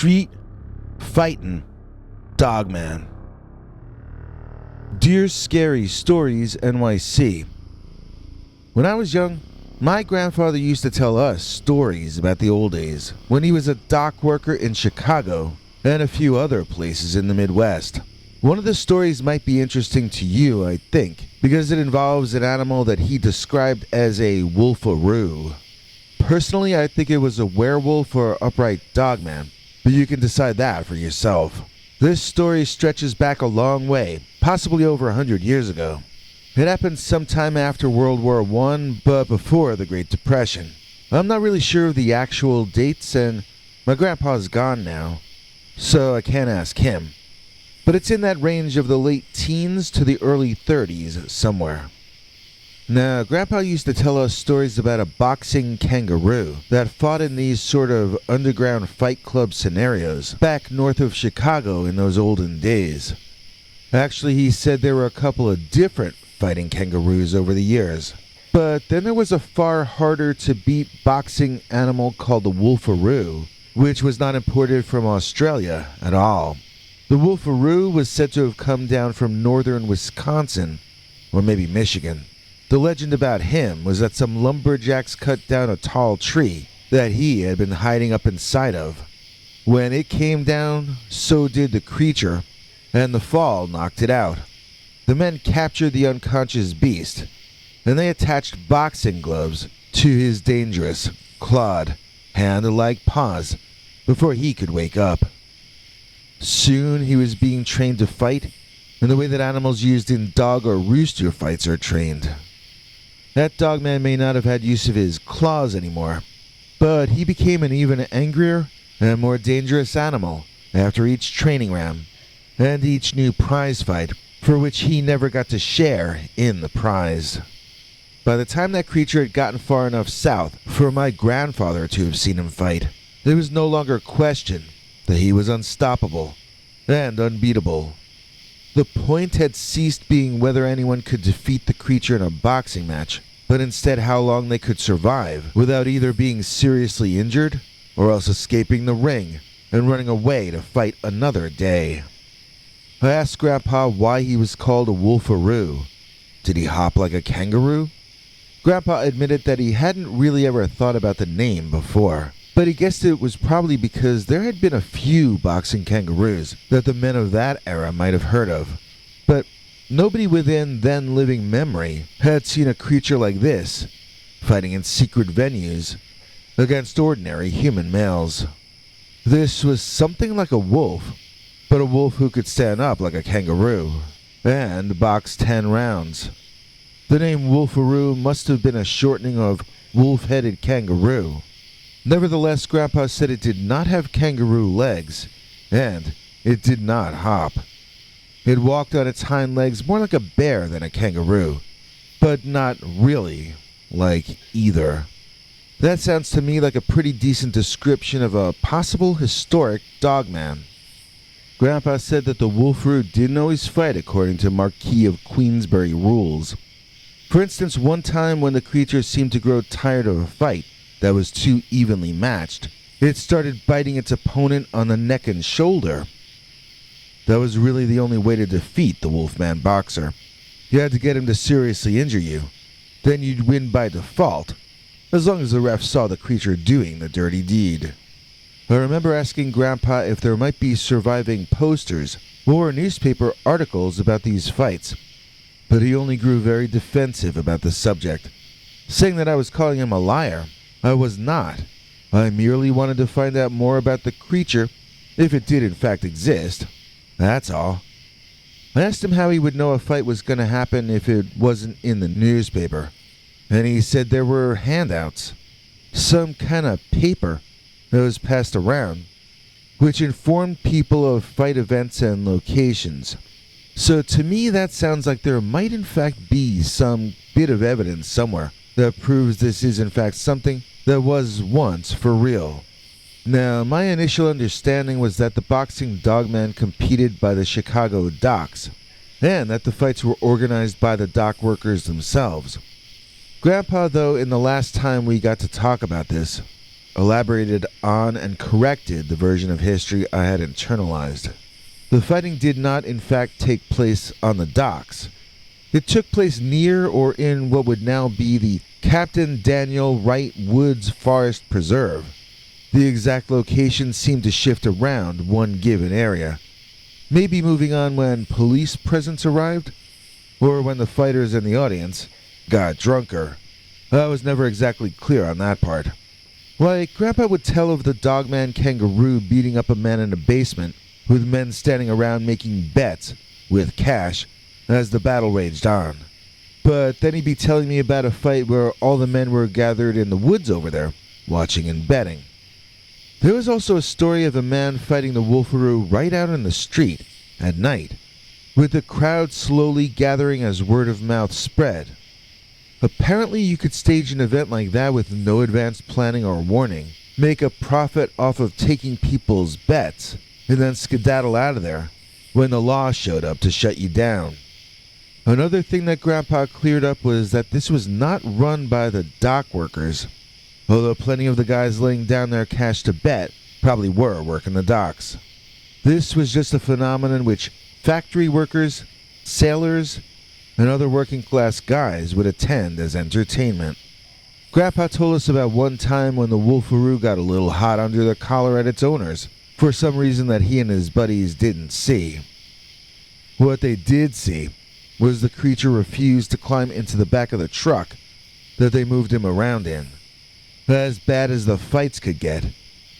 Street Fightin' Dogman. Dear Scary Stories NYC. When I was young, my grandfather used to tell us stories about the old days when he was a dock worker in Chicago and a few other places in the Midwest. One of the stories might be interesting to you, I think, because it involves an animal that he described as a wolfaroo. Personally, I think it was a werewolf or upright dogman, but you can decide that for yourself. This story stretches back a long way, possibly over 100 years ago. It happened sometime after World War I, but before the Great Depression. I'm not really sure of the actual dates, and my grandpa's gone now, so I can't ask him. But it's in that range of the late teens to the early 30s somewhere. Now, Grandpa used to tell us stories about a boxing kangaroo that fought in these sort of underground fight club scenarios back north of Chicago in those olden days. Actually, he said there were a couple of different fighting kangaroos over the years. But then there was a far harder to beat boxing animal called the wolfaroo, which was not imported from Australia at all. The wolfaroo was said to have come down from northern Wisconsin, or maybe Michigan. The legend about him was that some lumberjacks cut down a tall tree that he had been hiding up inside of. When it came down, so did the creature, and the fall knocked it out. The men captured the unconscious beast, and they attached boxing gloves to his dangerous, clawed, hand-like paws before he could wake up. Soon he was being trained to fight in the way that animals used in dog or rooster fights are trained. That dogman may not have had use of his claws anymore, but he became an even angrier and more dangerous animal after each training round and each new prize fight for which he never got to share in the prize. By the time that creature had gotten far enough south for my grandfather to have seen him fight, there was no longer question that he was unstoppable and unbeatable. The point had ceased being whether anyone could defeat the creature in a boxing match, but instead how long they could survive without either being seriously injured or else escaping the ring and running away to fight another day. I asked Grandpa why he was called a wolfaroo. Did he hop like a kangaroo? Grandpa admitted that he hadn't really ever thought about the name before, but he guessed it was probably because there had been a few boxing kangaroos that the men of that era might have heard of. But nobody within then living memory had seen a creature like this, fighting in secret venues against ordinary human males. This was something like a wolf, but a wolf who could stand up like a kangaroo and box 10 rounds. The name wolfaroo must have been a shortening of wolf-headed kangaroo. Nevertheless, Grandpa said it did not have kangaroo legs, and it did not hop. It walked on its hind legs more like a bear than a kangaroo, but not really like either. That sounds to me like a pretty decent description of a possible historic dogman. Grandpa said that the wolfaroo didn't always fight according to Marquis of Queensberry rules. For instance, one time when the creature seemed to grow tired of a fight that was too evenly matched, it started biting its opponent on the neck and shoulder. That was really the only way to defeat the wolfman boxer. You had to get him to seriously injure you. Then you'd win by default, as long as the ref saw the creature doing the dirty deed. I remember asking Grandpa if there might be surviving posters or newspaper articles about these fights, but he only grew very defensive about the subject, saying that I was calling him a liar. I was not. I merely wanted to find out more about the creature, if it did in fact exist. That's all. I asked him how he would know a fight was going to happen if it wasn't in the newspaper, and he said there were handouts, some kind of paper that was passed around, which informed people of fight events and locations. So to me that sounds like there might in fact be some bit of evidence somewhere that proves this is in fact something that was once for real. Now, my initial understanding was that the boxing dogman competed by the Chicago docks, and that the fights were organized by the dock workers themselves. Grandpa, though, in the last time we got to talk about this, elaborated on and corrected the version of history I had internalized. The fighting did not, in fact, take place on the docks. It took place near or in what would now be the Captain Daniel Wright Woods Forest Preserve. The exact location seemed to shift around one given area, maybe moving on when police presence arrived, or when the fighters in the audience got drunker. I was never exactly clear on that part. Like, Grandpa would tell of the Dogman kangaroo beating up a man in a basement, with men standing around making bets, with cash, as the battle raged on. But then he'd be telling me about a fight where all the men were gathered in the woods over there, watching and betting. There was also a story of a man fighting the wolfaroo right out in the street, at night, with the crowd slowly gathering as word of mouth spread. Apparently you could stage an event like that with no advanced planning or warning, make a profit off of taking people's bets, and then skedaddle out of there when the law showed up to shut you down. Another thing that Grandpa cleared up was that this was not run by the dock workers, although plenty of the guys laying down their cash to bet probably were working the docks. This was just a phenomenon which factory workers, sailors, and other working class guys would attend as entertainment. Grandpa told us about one time when the wolfaroo got a little hot under the collar at its owners, for some reason that he and his buddies didn't see. What they did see was the creature refused to climb into the back of the truck that they moved him around in. As bad as the fights could get,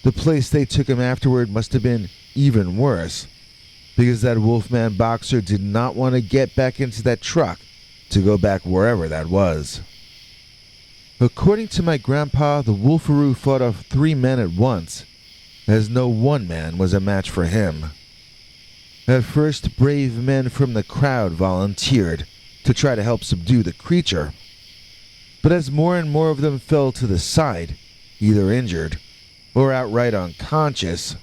the place they took him afterward must have been even worse, because that wolfman boxer did not want to get back into that truck to go back wherever that was. According to my grandpa, the wolfaroo fought off 3 men at once, as no one man was a match for him. At first, brave men from the crowd volunteered to try to help subdue the creature, but as more and more of them fell to the side, either injured or outright unconscious,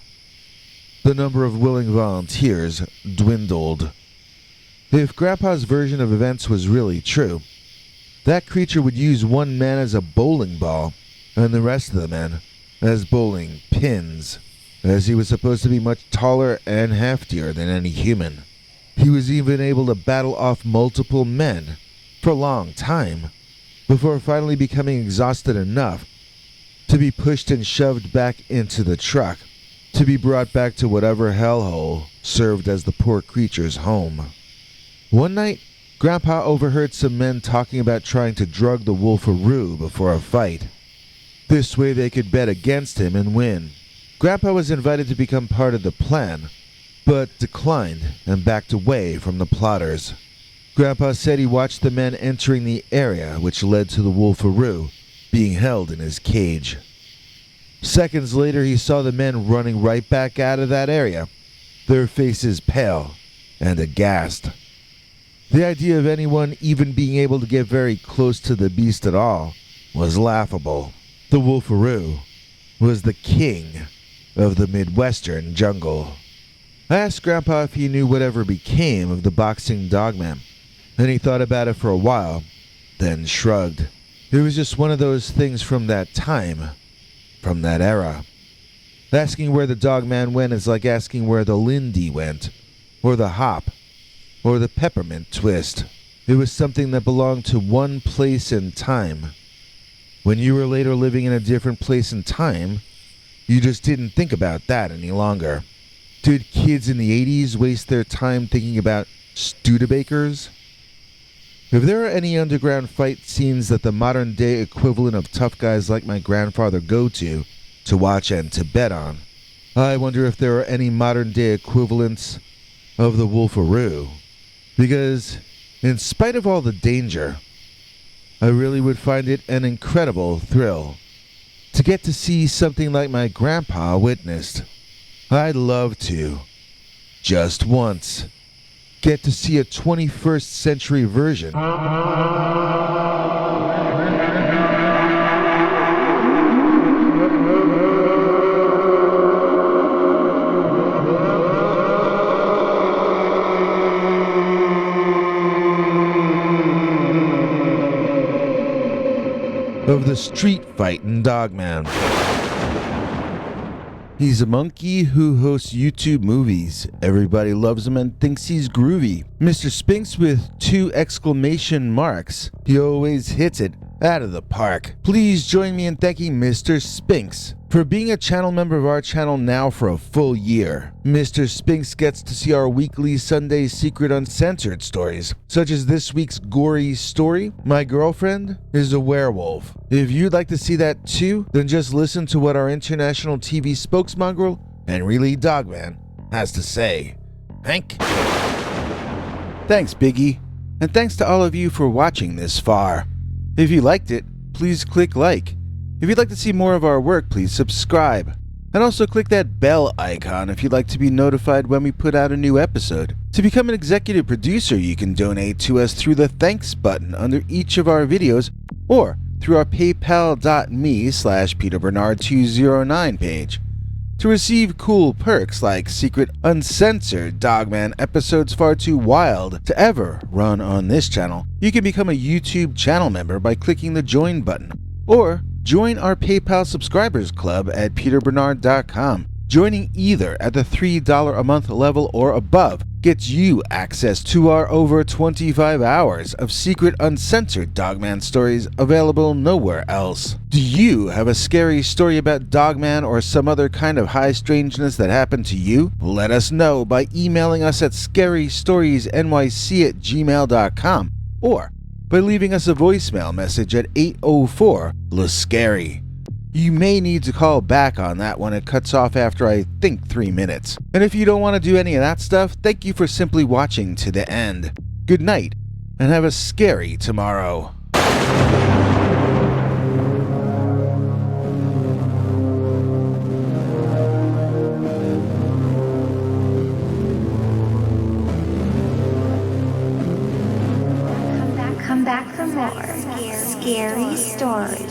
the number of willing volunteers dwindled. If Grandpa's version of events was really true, that creature would use one man as a bowling ball and the rest of the men as bowling pins, as he was supposed to be much taller and heftier than any human. He was even able to battle off multiple men for a long time, before finally becoming exhausted enough to be pushed and shoved back into the truck, to be brought back to whatever hellhole served as the poor creature's home. One night, Grandpa overheard some men talking about trying to drug the wolfaroo before a fight. This way they could bet against him and win. Grandpa was invited to become part of the plan, but declined and backed away from the plotters. Grandpa said he watched the men entering the area which led to the wolfaroo being held in his cage. Seconds later, he saw the men running right back out of that area, their faces pale and aghast. The idea of anyone even being able to get very close to the beast at all was laughable. The wolfaroo was the king of the Midwestern jungle. I asked Grandpa if he knew whatever became of the boxing dogman, and he thought about it for a while, then shrugged. It was just one of those things from that time, from that era. Asking where the dogman went is like asking where the Lindy went, or the hop, or the peppermint twist. It was something that belonged to one place and time. When you were later living in a different place and time, you just didn't think about that any longer. Did kids in the 80s waste their time thinking about Studebakers? If there are any underground fight scenes that the modern day equivalent of tough guys like my grandfather go to watch and to bet on, I wonder if there are any modern day equivalents of the wolfaroo. Because, in spite of all the danger, I really would find it an incredible thrill to get to see something like my grandpa witnessed. I'd love to, just once, get to see a 21st century version of the street fightin' Dogman. He's a monkey who hosts YouTube movies. Everybody loves him and thinks he's groovy. Mr. Spinks with 2 exclamation marks. He always hits it out of the park. Please join me in thanking Mr. Spinks for being a channel member of our channel now for a full year. Mr. Spinks gets to see our weekly Sunday secret uncensored stories, such as this week's gory story, My Girlfriend is a Werewolf. If you'd like to see that too, then just listen to what our international TV spokesmongrel, Henry Dogman, has to say. Hank? Thanks, Biggie. And thanks to all of you for watching this far. If you liked it, please click like. If you'd like to see more of our work, please subscribe. And also click that bell icon if you'd like to be notified when we put out a new episode. To become an executive producer, you can donate to us through the thanks button under each of our videos or through our paypal.me/PeterBernard209 page. To receive cool perks like secret uncensored Dogman episodes far too wild to ever run on this channel, you can become a YouTube channel member by clicking the join button. Or join our PayPal subscribers club at peterbernard.com. Joining either at the $3 a month level or above gets you access to our over 25 hours of secret uncensored Dogman stories available nowhere else. Do you have a scary story about Dogman or some other kind of high strangeness that happened to you? Let us know by emailing us at scarystoriesnyc@gmail.com or by leaving us a voicemail message at 804-LA-SCARY. You may need to call back on that when it cuts off after I think 3 minutes. And if you don't want to do any of that stuff, thank you for simply watching to the end. Good night, and have a scary tomorrow. Come back for more scary stories.